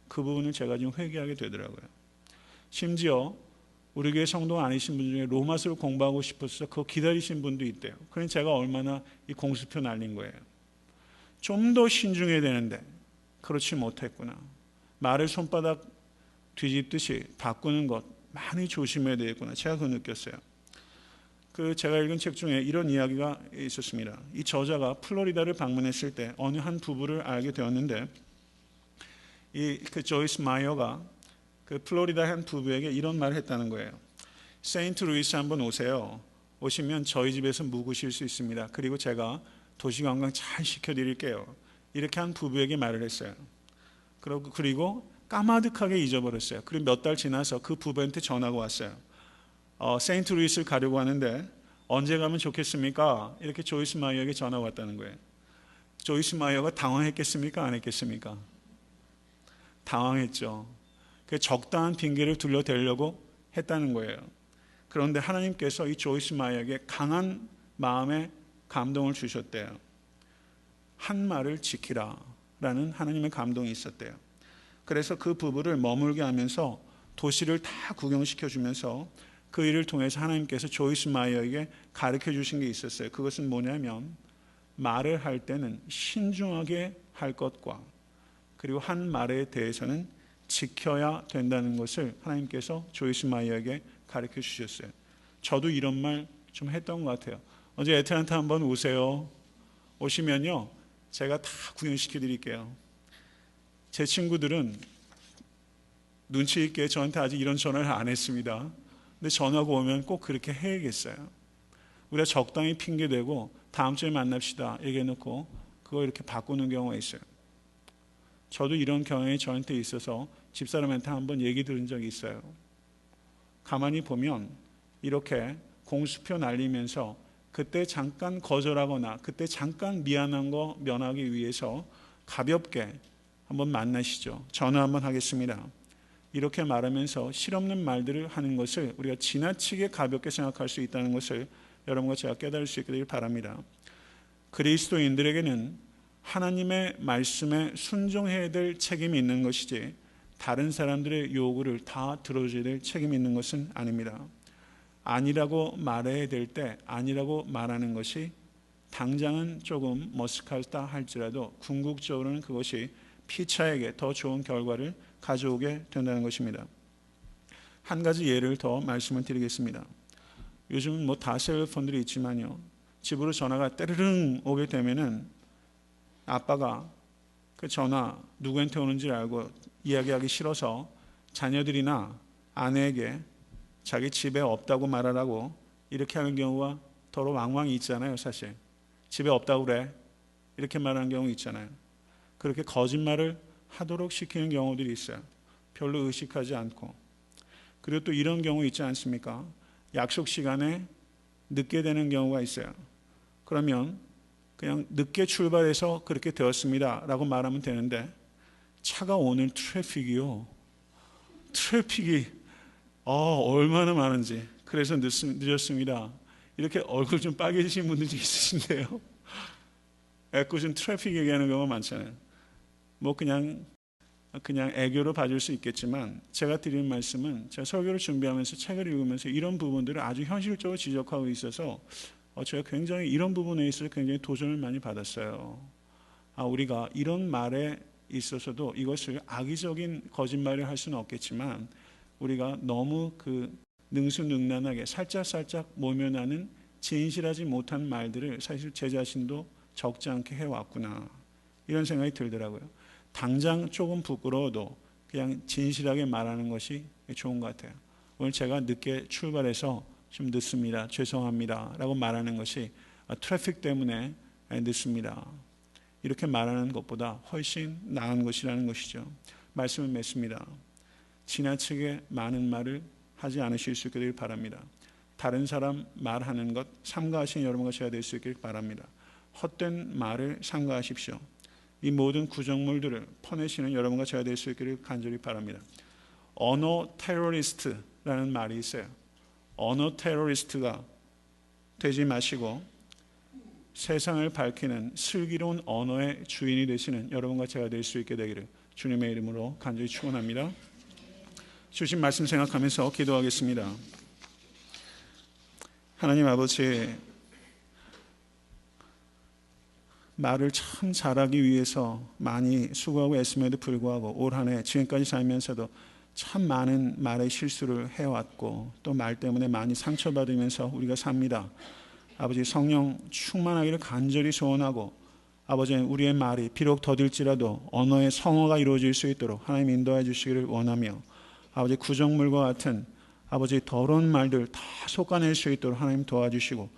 그 부분을 제가 지금 회개하게 되더라고요. 심지어 우리 교회 성도가 아니신 분 중에 로마서를 공부하고 싶어서 그거 기다리신 분도 있대요. 그러니 제가 얼마나 이 공수표 날린 거예요. 좀 더 신중해야 되는데 그렇지 못했구나. 말을 손바닥 뒤집듯이 바꾸는 것 많이 조심해야 되겠구나. 제가 그거 느꼈어요. 제가 읽은 책 중에 이런 이야기가 있었습니다. 이 저자가 플로리다를 방문했을 때 어느 한 부부를 알게 되었는데, 조이스 마이어가 플로리다 한 부부에게 이런 말을 했다는 거예요. 세인트 루이스 한번 오세요. 오시면 저희 집에서 묵으실 수 있습니다. 그리고 제가 도시관광 잘 시켜드릴게요. 이렇게 한 부부에게 말을 했어요. 그리고 까마득하게 잊어버렸어요. 그리고 몇 달 지나서 그 부부한테 전화가 왔어요. 세인트 루이스를 가려고 하는데 언제 가면 좋겠습니까? 이렇게 조이스 마이어에게 전화가 왔다는 거예요. 조이스 마이어가 당황했겠습니까? 안 했겠습니까? 당황했죠. 적당한 핑계를 둘러대려고 했다는 거예요. 그런데 하나님께서 이 조이스 마이어에게 강한 마음의 감동을 주셨대요. 한 말을 지키라 라는 하나님의 감동이 있었대요. 그래서 그 부부를 머물게 하면서 도시를 다 구경시켜 주면서 그 일을 통해서 하나님께서 조이스 마이어에게 가르쳐 주신 게 있었어요. 그것은 뭐냐면 말을 할 때는 신중하게 할 것과, 그리고 한 말에 대해서는 지켜야 된다는 것을 하나님께서 조이스 마이어에게 가르쳐 주셨어요. 저도 이런 말 좀 했던 것 같아요. 언제 애틀랜타 한번 오세요. 오시면요, 제가 다 구경시켜 드릴게요. 제 친구들은 눈치 있게 저한테 아직 이런 전화를 안 했습니다. 근데 전화가 오면 꼭 그렇게 해야겠어요. 우리가 적당히 핑계대고 다음 주에 만납시다 얘기해놓고 그거 이렇게 바꾸는 경우가 있어요. 저도 이런 경향이 저한테 있어서 집사람한테 한번 얘기 들은 적이 있어요. 가만히 보면 이렇게 공수표 날리면서 그때 잠깐 거절하거나 그때 잠깐 미안한 거 면하기 위해서 가볍게 한번 만나시죠. 전화 한번 하겠습니다. 이렇게 말하면서 실없는 말들을 하는 것을 우리가 지나치게 가볍게 생각할 수 있다는 것을 여러분과 제가 깨달을 수 있게 되길 바랍니다. 그리스도인들에게는 하나님의 말씀에 순종해야 될 책임이 있는 것이지 다른 사람들의 요구를 다 들어줘야 될 책임이 있는 것은 아닙니다. 아니라고 말해야 될 때 아니라고 말하는 것이 당장은 조금 머쓱하다 할지라도 궁극적으로는 그것이 피차에게 더 좋은 결과를 가져오게 된다는 것입니다. 한 가지 예를 더 말씀을 드리겠습니다. 요즘은 다 셀폰들이 있지만요, 집으로 전화가 때르릉 오게 되면은 아빠가 그 전화 누구한테 오는지 알고 이야기하기 싫어서 자녀들이나 아내에게 자기 집에 없다고 말하라고 이렇게 하는 경우가 더러 왕왕이 있잖아요. 사실 집에 없다고 그래 이렇게 말하는 경우 있잖아요. 그렇게 거짓말을 하도록 시키는 경우들이 있어요. 별로 의식하지 않고. 그리고 또 이런 경우 있지 않습니까? 약속 시간에 늦게 되는 경우가 있어요. 그러면 그냥 늦게 출발해서 그렇게 되었습니다 라고 말하면 되는데, 차가 오늘 트래픽이 얼마나 많은지, 그래서 늦었습니다 이렇게 얼굴 좀 빨개지신 분들이 있으신데요, 애꿎은 트래픽 얘기하는 경우가 많잖아요. 그냥 애교로 봐줄 수 있겠지만, 제가 드리는 말씀은 제가 설교를 준비하면서 책을 읽으면서 이런 부분들을 아주 현실적으로 지적하고 있어서 제가 굉장히 이런 부분에 있어서 굉장히 도전을 많이 받았어요. 우리가 이런 말에 있어서도 이것을 악의적인 거짓말을 할 수는 없겠지만, 우리가 너무 능수능란하게 살짝 모면하는 진실하지 못한 말들을 사실 제 자신도 적지 않게 해왔구나, 이런 생각이 들더라고요. 당장 조금 부끄러워도 그냥 진실하게 말하는 것이 좋은 것 같아요. 오늘 제가 늦게 출발해서 좀 늦습니다, 죄송합니다 라고 말하는 것이 트래픽 때문에 늦습니다, 이렇게 말하는 것보다 훨씬 나은 것이라는 것이죠. 말씀을 맺습니다. 지나치게 많은 말을 하지 않으실 수 있기를 바랍니다. 다른 사람 말하는 것 삼가하시는 여러분과 제가 될 수 있길 바랍니다. 헛된 말을 삼가하십시오. 이 모든 구정물들을 퍼내시는 여러분과 제가 될 수 있기를 간절히 바랍니다. 언어 테러리스트라는 말이 있어요. 언어 테러리스트가 되지 마시고 세상을 밝히는 슬기로운 언어의 주인이 되시는 여러분과 제가 될 수 있게 되기를 주님의 이름으로 간절히 축원합니다. 주신 말씀 생각하면서 기도하겠습니다. 하나님 아버지, 말을 참 잘하기 위해서 많이 수고하고 애씀에도 불구하고 올 한 해 지금까지 살면서도 참 많은 말의 실수를 해왔고 또 말 때문에 많이 상처받으면서 우리가 삽니다. 아버지, 성령 충만하기를 간절히 소원하고 아버지, 우리의 말이 비록 더딜지라도 언어의 성어가 이루어질 수 있도록 하나님 인도해 주시기를 원하며 아버지, 구정물과 같은 아버지 더러운 말들 다 솎아낼 수 있도록 하나님 도와주시고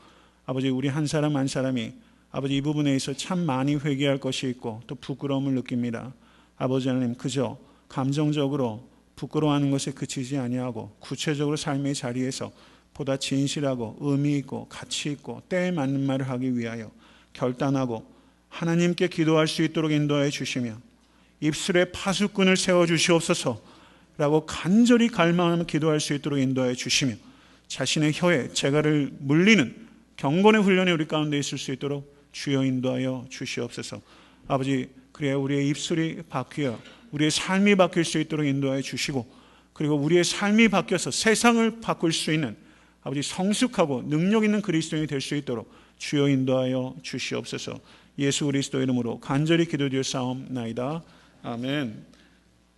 아버지, 우리 한 사람 한 사람이 아버지 이 부분에 있어 참 많이 회개할 것이 있고 또 부끄러움을 느낍니다. 아버지 하나님, 그저 감정적으로 부끄러워하는 것에 그치지 아니하고 구체적으로 삶의 자리에서 보다 진실하고 의미 있고 가치 있고 때에 맞는 말을 하기 위하여 결단하고 하나님께 기도할 수 있도록 인도하여 주시며 입술에 파수꾼을 세워주시옵소서 라고 간절히 갈망하며 기도할 수 있도록 인도하여 주시며 자신의 혀에 재갈을 물리는 경건의 훈련이 우리 가운데 있을 수 있도록 주여 인도하여 주시옵소서. 아버지, 그래야 우리의 입술이 바뀌어 우리의 삶이 바뀔 수 있도록 인도하여 주시고 그리고 우리의 삶이 바뀌어서 세상을 바꿀 수 있는 아버지 성숙하고 능력 있는 그리스도인이 될 수 있도록 주여 인도하여 주시옵소서. 예수 그리스도 이름으로 간절히 기도드려 싸움나이다. 아멘.